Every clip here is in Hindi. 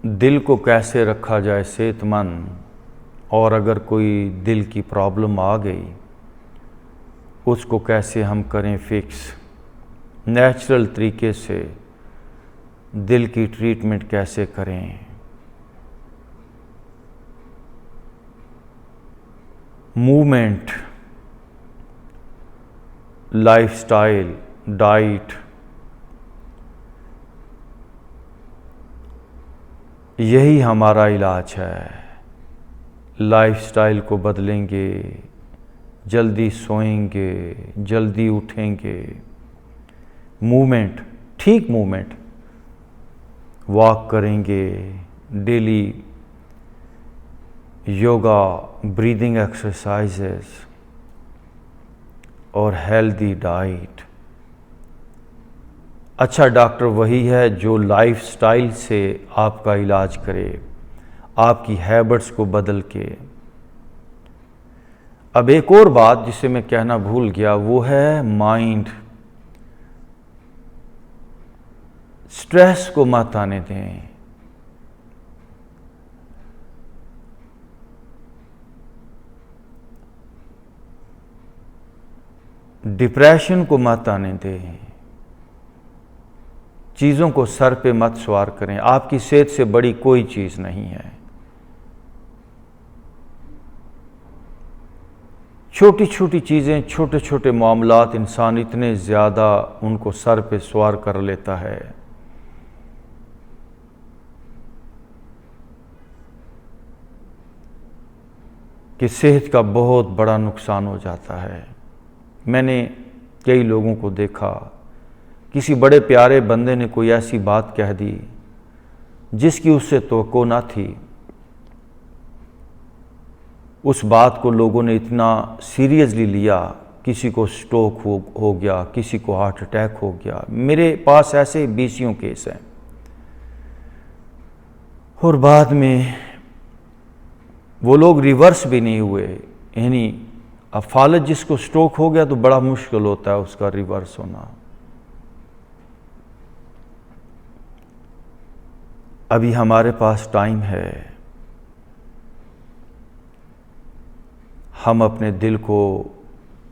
दिल को कैसे रखा जाए सेहतमंद, और अगर कोई दिल की प्रॉब्लम आ गई उसको कैसे हम करें फिक्स, नेचुरल तरीके से दिल की ट्रीटमेंट कैसे करें। मूवमेंट, लाइफस्टाइल, डाइट, यही हमारा इलाज है। लाइफस्टाइल को बदलेंगे, जल्दी सोएंगे, जल्दी उठेंगे, मूवमेंट, ठीक मूवमेंट, वॉक करेंगे डेली, योगा, ब्रीदिंग एक्सरसाइजेस और हेल्दी डाइट। अच्छा डॉक्टर वही है जो लाइफस्टाइल से आपका इलाज करे, आपकी हैबिट्स को बदल के। अब एक और बात जिसे मैं कहना भूल गया वो है माइंड। स्ट्रेस को मत आने दें। डिप्रेशन को मत आने दें। चीज़ों को सर पे मत सवार करें। आपकी सेहत से बड़ी कोई चीज़ नहीं है। छोटी छोटी चीज़ें, छोटे छोटे मामलात इंसान इतने ज़्यादा उनको सर पे सवार कर लेता है। कि सेहत का बहुत बड़ा नुकसान हो जाता है। मैंने कई लोगों को देखा, किसी बड़े प्यारे बंदे ने कोई ऐसी बात कह दी जिसकी उससे तवक्को ना थी। उस बात को लोगों ने इतना सीरियसली लिया, किसी को स्ट्रोक हो गया, किसी को हार्ट अटैक हो गया। मेरे पास ऐसे 20 केस हैं। और बाद में वो लोग रिवर्स भी नहीं हुए। यानी अब फालत जिसको स्ट्रोक हो गया तो बड़ा मुश्किल होता है उसका रिवर्स होना। अभी हमारे पास टाइम है, हम अपने दिल को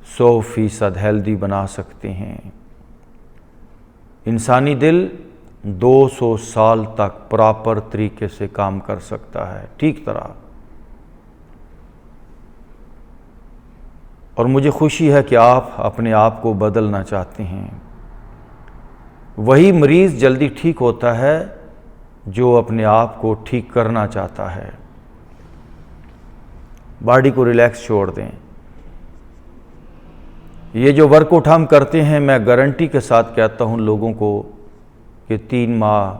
100% हेल्दी बना सकते हैं। इंसानी दिल 200 साल तक प्रॉपर तरीके से काम कर सकता है, ठीक तरह। और मुझे खुशी है कि आप अपने आप को बदलना चाहते हैं। वही मरीज़ जल्दी ठीक होता है जो अपने आप को ठीक करना चाहता है। बॉडी को रिलैक्स छोड़ दें। ये जो वर्कआउट हम करते हैं, मैं गारंटी के साथ कहता हूं लोगों को कि 3 माह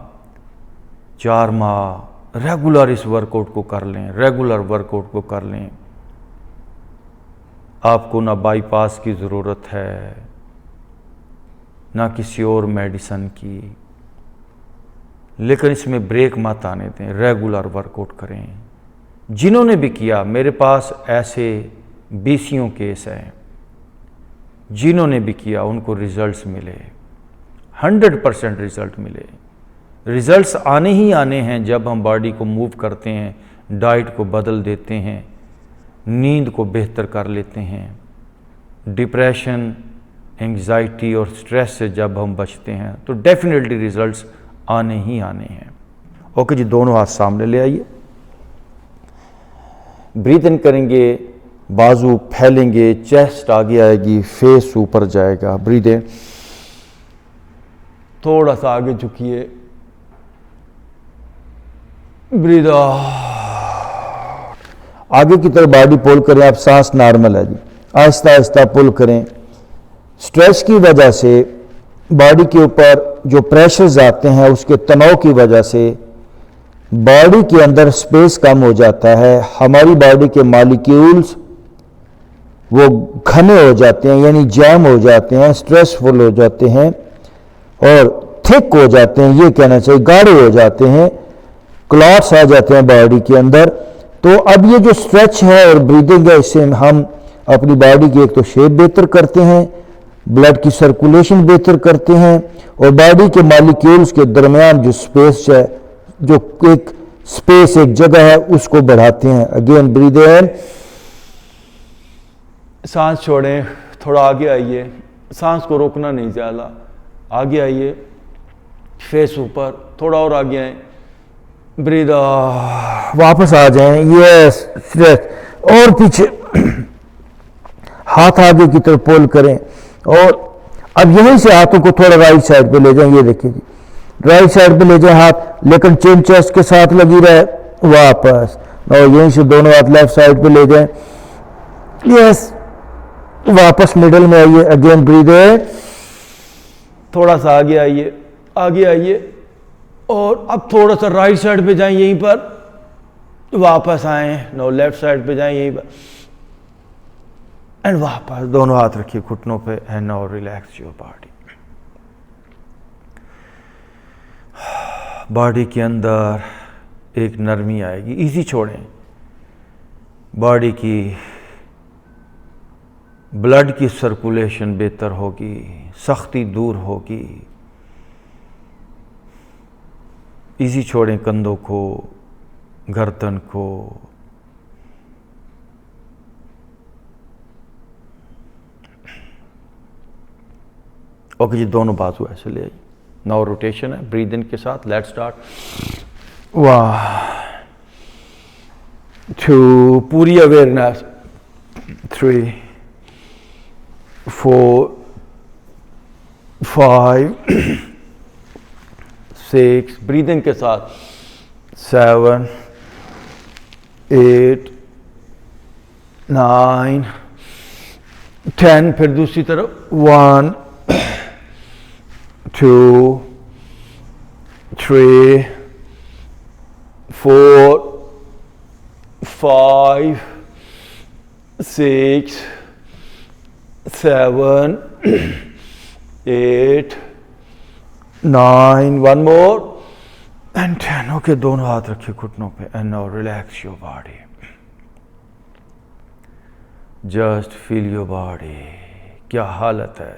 4 माह रेगुलर इस वर्कआउट को कर लें, रेगुलर वर्कआउट को कर लें। आपको ना बाईपास की ज़रूरत है, ना किसी और मेडिसिन की, लेकिन इसमें ब्रेक मत आने दें, रेगुलर वर्कआउट करें। जिन्होंने भी किया, मेरे पास ऐसे 20 केस हैं, जिन्होंने भी किया उनको रिजल्ट्स मिले, 100% रिजल्ट मिले। रिजल्ट्स आने ही आने हैं जब हम बॉडी को मूव करते हैं, डाइट को बदल देते हैं, नींद को बेहतर कर लेते हैं, डिप्रेशन, एंग्जाइटी और स्ट्रेस से जब हम बचते हैं तो डेफिनेटली रिजल्ट्स आने ही आने हैं। ओके जी, दोनों हाथ सामने ले आइए। ब्रीथ इन करेंगे, बाजू फैलेंगे, चेस्ट आगे आएगी, फेस ऊपर जाएगा। ब्रीथ इन, थोड़ा सा आगे झुकिए, ब्रीथ आउट, आगे की तरफ बॉडी पुल करें। आप सांस नॉर्मल है जी, आहिस्ता आहिस्ता पुल करें। स्ट्रेस की वजह से बॉडी के ऊपर जो प्रेशर्स आते हैं, उसके तनाव की वजह से बॉडी के अंदर स्पेस कम हो जाता है। हमारी बॉडी के मॉलिक्यूल्स वो घने हो जाते हैं, यानी जैम हो जाते हैं, स्ट्रेसफुल हो जाते हैं और थिक हो जाते हैं, ये कहना चाहिए गाढ़े हो जाते हैं, क्लॉट्स आ जाते हैं बॉडी के अंदर। तो अब ये जो स्ट्रेच है और ब्रीदिंग है, इससे हम अपनी बॉडी की एक तो शेप बेहतर करते हैं, ब्लड की सर्कुलेशन बेहतर करते हैं और बॉडी के मॉलिक्यूल्स के दरमियान जो स्पेस है, जो एक स्पेस एक जगह है उसको बढ़ाते हैं। अगेन ब्रीद इन, सांस छोड़ें, थोड़ा आगे आइए, सांस को रोकना नहीं ज़्यादा, आगे आइए, फेस ऊपर, थोड़ा और आगे आए, ब्रीद वापस आ जाएं, यस स्ट्रेच और पीछे, हाथ आगे की तरफ पुल करें और अब यहीं से हाथों को थोड़ा राइट साइड पे ले जाएं, ये देखिए जी राइट साइड पे ले जाएं हाथ, लेकिन चिन चेस्ट के साथ लगी रहे, वापस और यहीं से दोनों हाथ लेफ्ट साइड पे ले जाएं, यस वापस मिडिल में आइए, अगेन ब्रीद इन, थोड़ा सा आगे आइए, आगे आइए और अब थोड़ा सा राइट साइड पे जाएं, यहीं पर वापस आए, नो लेफ्ट साइड पे जाएं यहीं पर एंड वापस, दोनों हाथ रखिए घुटनों पे and now relax your body. Body के अंदर एक नरमी आएगी, इजी छोड़ें, बॉडी की ब्लड की सर्कुलेशन बेहतर होगी, सख्ती दूर होगी, इजी छोड़ें कंधों को, गर्दन को, ओके जी दोनों बाजू ऐसे ले आइए, नाउ रोटेशन है ब्रीद इन के साथ, लेट्स स्टार्ट, 1 2 पूरी अवेयरनेस, 3 4 5 6 ब्रीद इन के साथ, 7 8 9 10 फिर दूसरी तरफ, 1 2 3 4 5 6 7 8 9 वन मोर एंड 10। ओके दोनों हाथ रखिए घुटनों पे and now relax your body, just feel your body, क्या हालत है,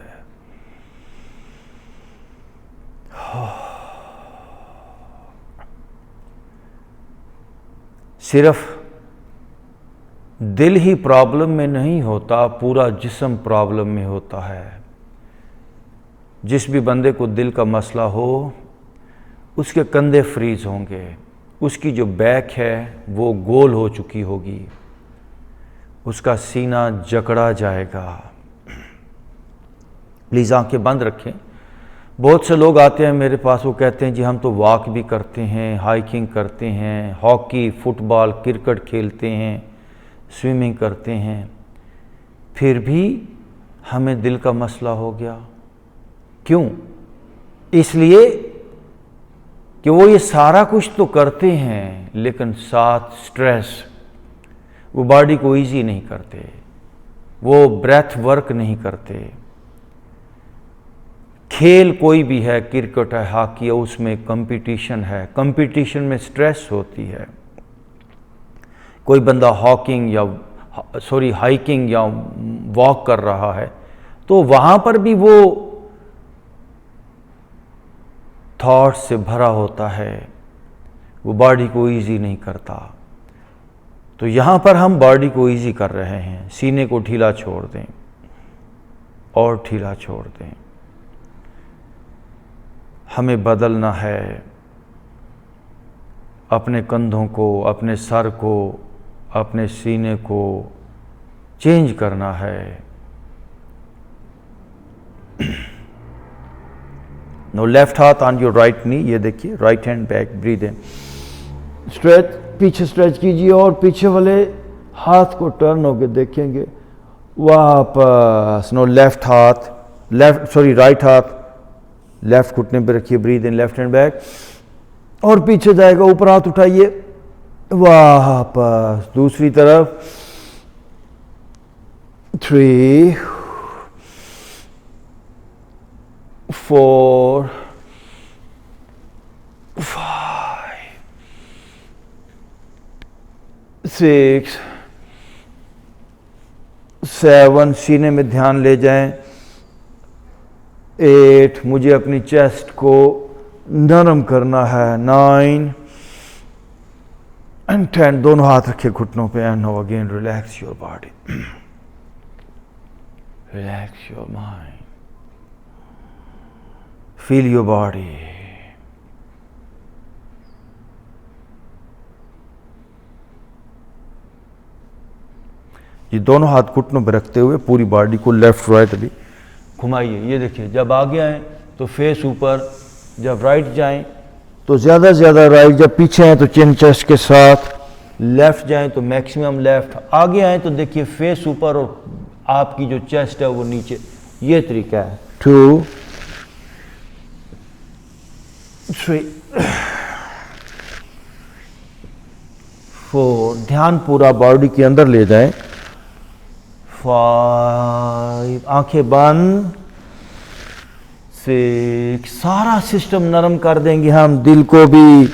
सिर्फ दिल ही प्रॉब्लम में नहीं होता, पूरा जिस्म प्रॉब्लम में होता है। जिस भी बंदे को दिल का मसला हो उसके कंधे फ्रीज होंगे, उसकी जो बैक है वो गोल हो चुकी होगी, उसका सीना जकड़ा जाएगा। प्लीज़ आंखें बंद रखें। बहुत से लोग आते हैं मेरे पास, वो कहते हैं जी हम तो वॉक भी करते हैं, हाइकिंग करते हैं, हॉकी फुटबॉल क्रिकेट खेलते हैं, स्विमिंग करते हैं, फिर भी हमें दिल का मसला हो गया। क्यों? इसलिए कि वो ये सारा कुछ तो करते हैं लेकिन साथ स्ट्रेस, वो बॉडी को इजी नहीं करते, वो ब्रेथ वर्क नहीं करते। खेल कोई भी है, क्रिकेट है, हॉकी है, उसमें कंपटीशन है, कंपटीशन में स्ट्रेस होती है। कोई बंदा हाइकिंग या वॉक कर रहा है तो वहाँ पर भी वो थॉट्स से भरा होता है, वो बॉडी को इजी नहीं करता। तो यहाँ पर हम बॉडी को इजी कर रहे हैं, सीने को ढीला छोड़ दें और ढीला छोड़ दें। हमें बदलना है, अपने कंधों को, अपने सर को, अपने सीने को चेंज करना है। नो लेफ्ट हाथ ऑन योर राइट नी, ये देखिए right hand back, breathe in, stretch, पीछे स्ट्रेच कीजिए और पीछे वाले हाथ को टर्न होके देखेंगे, वापस। नो लेफ्ट हाथ, राइट हाथ लेफ्ट घुटने पे रखिए, breathe in, left hand back और पीछे जाएगा, ऊपर हाथ उठाइए, वापस दूसरी तरफ, 3 4 5 6 7, सीने में ध्यान ले जाएं, 8, मुझे अपनी चेस्ट को नरम करना है, 9 एंड 10, दोनों हाथ रखे घुटनों पे। And now again relax your body, relax your mind, feel your body. ये दोनों हाथ घुटनों पे रखते हुए पूरी बॉडी को लेफ्ट राइट अभी घुमाइए। ये देखिए, जब आगे आए तो फेस ऊपर, जब राइट जाएं तो ज़्यादा से ज़्यादा राइट, जब पीछे आए तो चिन चेस्ट के साथ, लेफ्ट जाएं तो मैक्सिमम लेफ्ट, आगे आए तो देखिए फेस ऊपर और आपकी जो चेस्ट है वो नीचे। ये तरीका है। 2, 3, 4, ध्यान पूरा बॉडी के अंदर ले जाएं। 5, आंखें बंद। 6, सारा सिस्टम नरम कर देंगे हम, दिल को भी,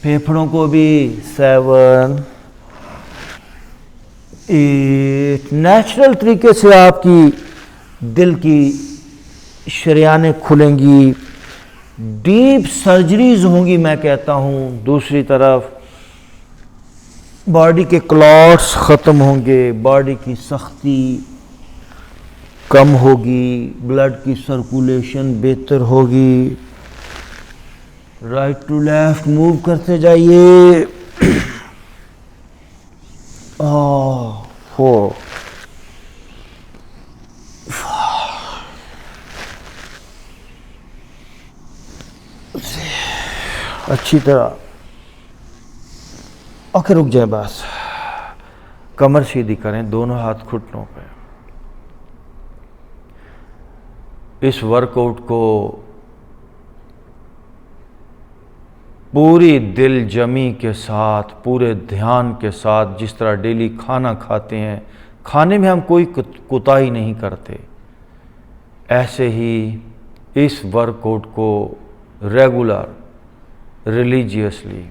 फेफड़ों को भी। 7, 8, नेचुरल तरीके से आपकी दिल की शरियानें खुलेंगी, डीप सर्जरीज होंगी मैं कहता हूँ। दूसरी तरफ बॉडी के क्लॉट्स ख़त्म होंगे, बॉडी की सख्ती कम होगी, ब्लड की सर्कुलेशन बेहतर होगी। राइट टू लेफ्ट मूव करते जाइए। 4, 5, अच्छी तरह। ओके, रुक जाए बस। कमर सीधी करें, दोनों हाथ घुटनों पे। इस वर्कआउट को पूरी दिल जमी के साथ, पूरे ध्यान के साथ, जिस तरह डेली खाना खाते हैं, खाने में हम कोई कोताही नहीं करते, ऐसे ही इस वर्कआउट को रेगुलर, रिलीजियसली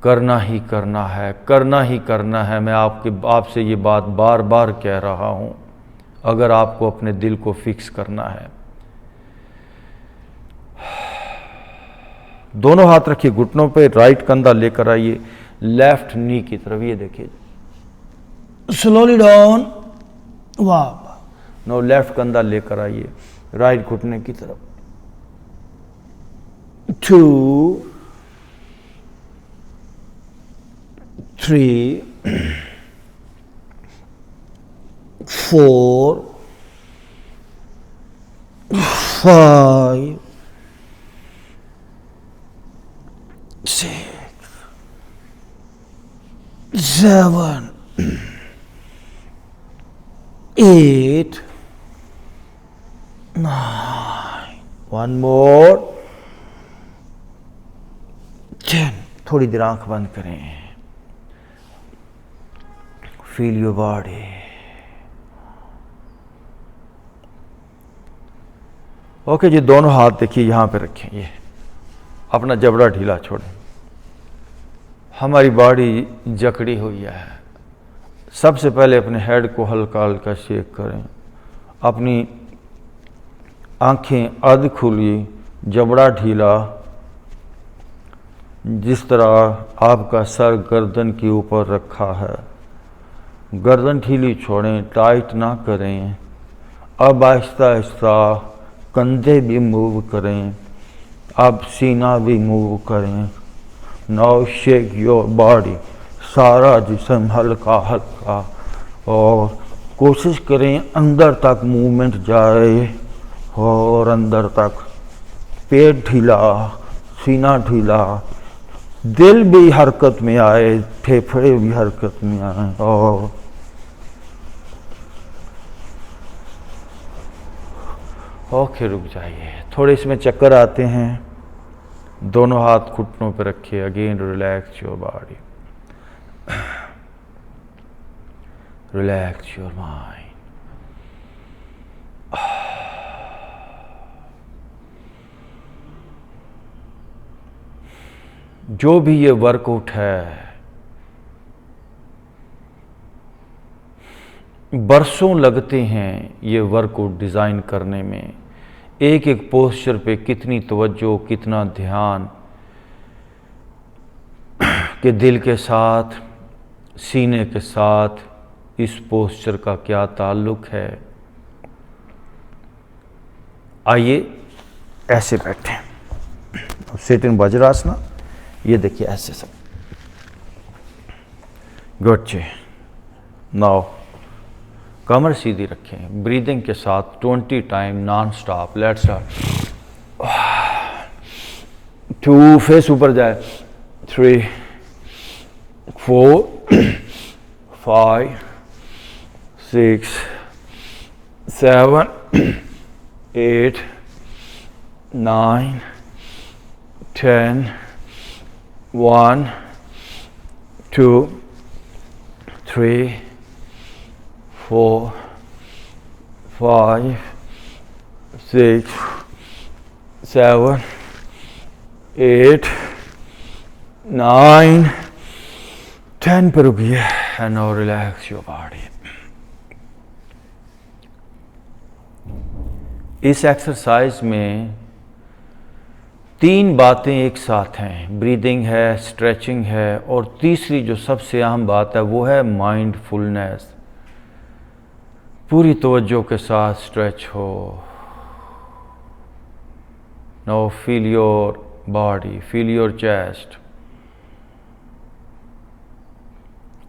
करना ही करना है, करना ही करना है। मैं आपसे ये बात बार बार कह रहा हूँ, अगर आपको अपने दिल को फिक्स करना है। दोनों हाथ रखिए घुटनों पे, राइट कंधा लेकर आइए लेफ्ट नी की तरफ। ये देखिए, स्लोली डाउन, वाह। नो, लेफ्ट कंधा लेकर आइए राइट घुटने की तरफ। 2, 3, 4, 5, 6, 7, 8, 9, one more, 10। थोड़ी देर आंख बंद करें, फील योर बॉडी। ओके जी, दोनों हाथ देखिए यहाँ पे रखें, ये अपना जबड़ा ढीला छोड़ें। हमारी बॉडी जकड़ी हुई है। सबसे पहले अपने हेड को हल्का हल्का शेक करें, अपनी आंखें अध खुली, जबड़ा ढीला, जिस तरह आपका सर गर्दन के ऊपर रखा है, गर्दन ढीली छोड़ें, टाइट ना करें। अब आहिस्ता आहिस्ता कंधे भी मूव करें, अब सीना भी मूव करें। नाउ शेक योर बॉडी, सारा जिस्म हल्का हल्का, और कोशिश करें अंदर तक मूवमेंट जाए और अंदर तक। पेट ढीला, सीना ढीला, दिल भी हरकत में आए, फेफड़े भी हरकत में आए। और ओके, रुक जाइए, थोड़े इसमें चक्कर आते हैं। दोनों हाथ घुटनों पे रखिए। Again relax your body, relax your mind. जो भी ये वर्कआउट है, बरसों लगते हैं ये वर्कआउट डिज़ाइन करने में। एक एक पोस्चर पे कितनी तवज्जो, कितना ध्यान। कि दिल के साथ, सीने के साथ इस पोस्चर का क्या ताल्लुक है। आइए ऐसे बैठे, सिटिंग वज्रासना, ये देखिए ऐसे सब। गुड जी। नाउ कमर सीधी रखें, ब्रीदिंग के साथ 20 time non stop. Let's start. 2, face ऊपर जाए, 3, 4, 5, 6, 7, 8, 9, 10, 1, 2, 3, 4, 5, 6, 7, 8, 9, 10 पर रुकिए। And now relax your body. इस एक्सरसाइज में 3 बातें एक साथ हैं, ब्रीदिंग है, स्ट्रेचिंग है, और तीसरी जो सबसे अहम बात है वो है माइंडफुलनेस। पूरी तवज्जो के साथ स्ट्रेच हो। Now feel your body, feel your chest.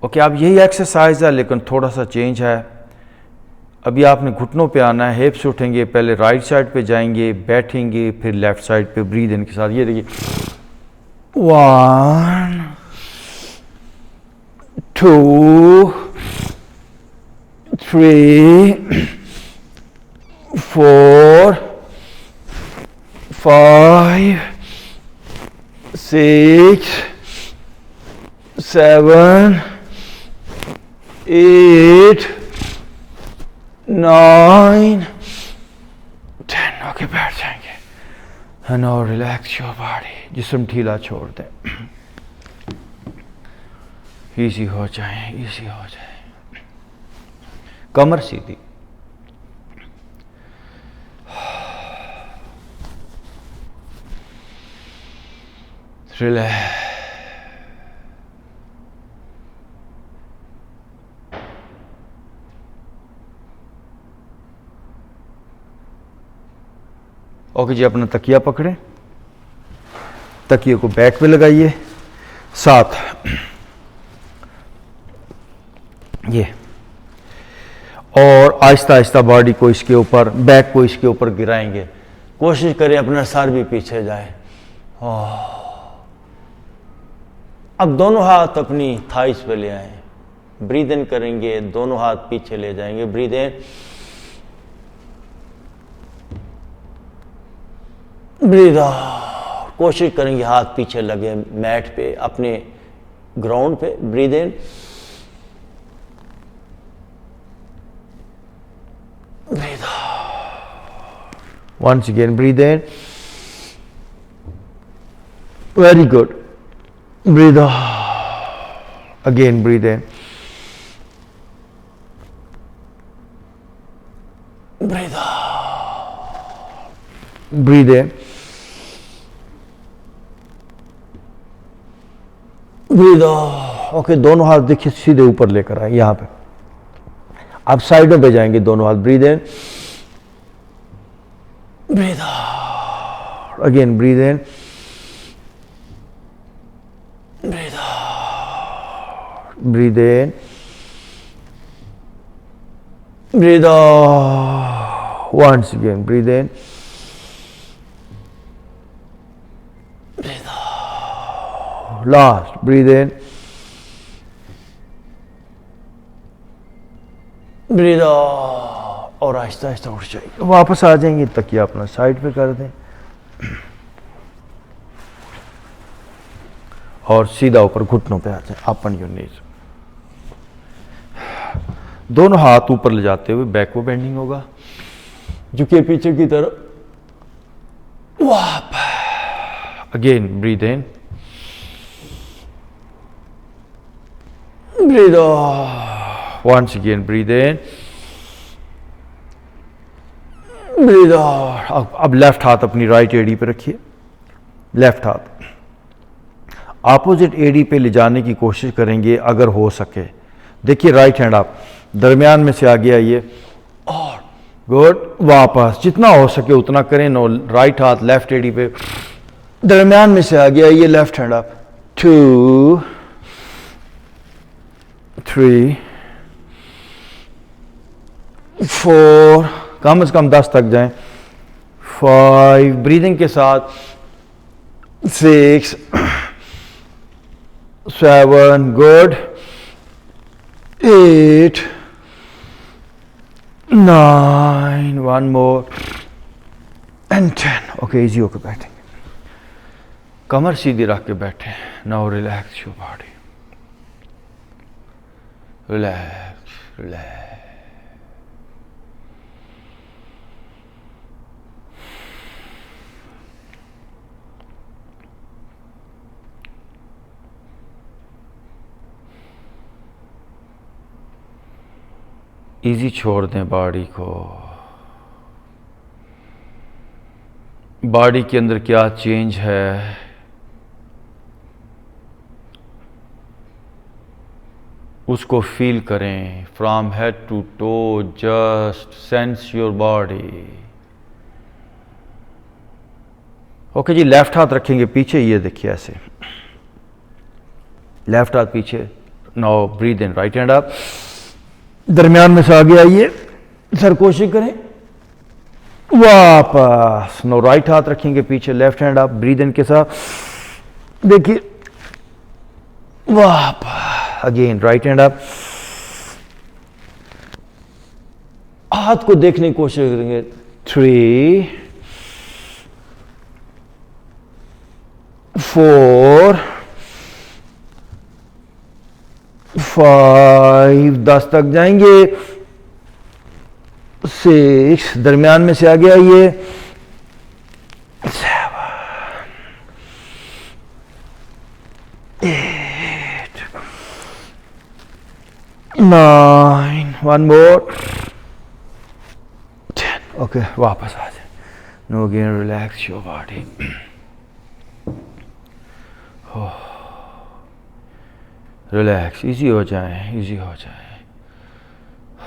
Okay, अब यही एक्सरसाइज है लेकिन थोड़ा सा चेंज है। अभी आपने घुटनों पे आना है, हिप्स उठेंगे, पहले राइट साइड पे जाएंगे, बैठेंगे, फिर लेफ्ट साइड पे ब्रीद इन के साथ। ये देखिए, 1, 2, 3, 4, 5, 6, 7, 8, 9, 10। ओके, बैठ जाएंगे। And now relax your body, जिस्म ढीला छोड़ दें, इजी हो जाए, इजी हो जाए। कमर सीधी, रिलैक्स। ओके जी, अपना तकिया पकड़ें, तकिए को बैक पे लगाइए, साथ ये, और आहिस्ता आहिस्ता बॉडी को इसके ऊपर, बैक को इसके ऊपर गिराएंगे। कोशिश करें अपना सर भी पीछे जाए। अब दोनों हाथ अपनी थाइस पे ले आए, ब्रीद इन करेंगे, दोनों हाथ पीछे ले जाएंगे, ब्रीद इन, ब्रीद आउट। कोशिश करेंगे हाथ पीछे लगे मैट पे, अपने ग्राउंड पे, breathe in, breathe out. Once again, breathe in, very good, breathe out, again breathe in, breathe out, breathe in, breathe out. Okay, दोनों हाथ देखिए सीधे ऊपर लेकर आए, यहां पे आप साइडों पे जाएंगे, दोनों हाथ, breathe in, breathe out, again breathe in, breathe out, breathe in, breathe out, once again, breathe in, breathe out, last, breathe in, breathe out, और आहिस्ता आहिस्ता उठ जाएंगे, वापस आ जाएंगे, तकिया अपना साइड पे कर दें और सीधा ऊपर घुटनों पे आ जाए, अपन योर नीज। दोनों हाथ ऊपर ले जाते हुए बैक को बेंडिंग होगा, झुके पीछे की तरफ, वापस, again breathe in, breathe out, once again breathe in, breathe out. अब लेफ्ट हाथ अपनी राइट एड़ी पे रखिए, लेफ्ट हाथ, अपोजिट एडी पे ले जाने की कोशिश करेंगे अगर हो सके। देखिए राइट हैंड आप दरमियान में से आगे आइए और गुड, वापस जितना हो सके उतना करें। नो, राइट हाथ लेफ्ट एडी पे दरमियान में से आगे आइए, लेफ्ट हैंड आप 2 3 4, कम से कम 10 तक जाएं, 5, ब्रीदिंग के साथ 6 7, good, 8 9, one more and 10। Okay, easy होकर बैठेंगे, कमर सीधी रख के बैठे। Now relax your body, relax relax. Easy छोड़ दें बॉडी को। बॉडी के अंदर क्या चेंज है उसको फील करें। From head to toe, just sense your body. Okay जी, लेफ्ट हाथ रखेंगे पीछे, ये देखिए ऐसे, लेफ्ट हाथ पीछे। Now breathe in, right hand up, दरमियान में से आगे आइए, सर कोशिश करें, वापस। नो, राइट हाथ रखेंगे पीछे, left hand up, breathe in के साथ देखिए, वापस। अगेन राइट हैंड अप, हाथ को देखने की कोशिश करेंगे, 3 4 5, 10 तक जाएंगे, 6, दरमियान में से आगे आइए, 7 8 9, वन मोर 10। ओके, वापस आ जाए। No, again relax your body. Relax, easy हो जाए, इजी हो जाए।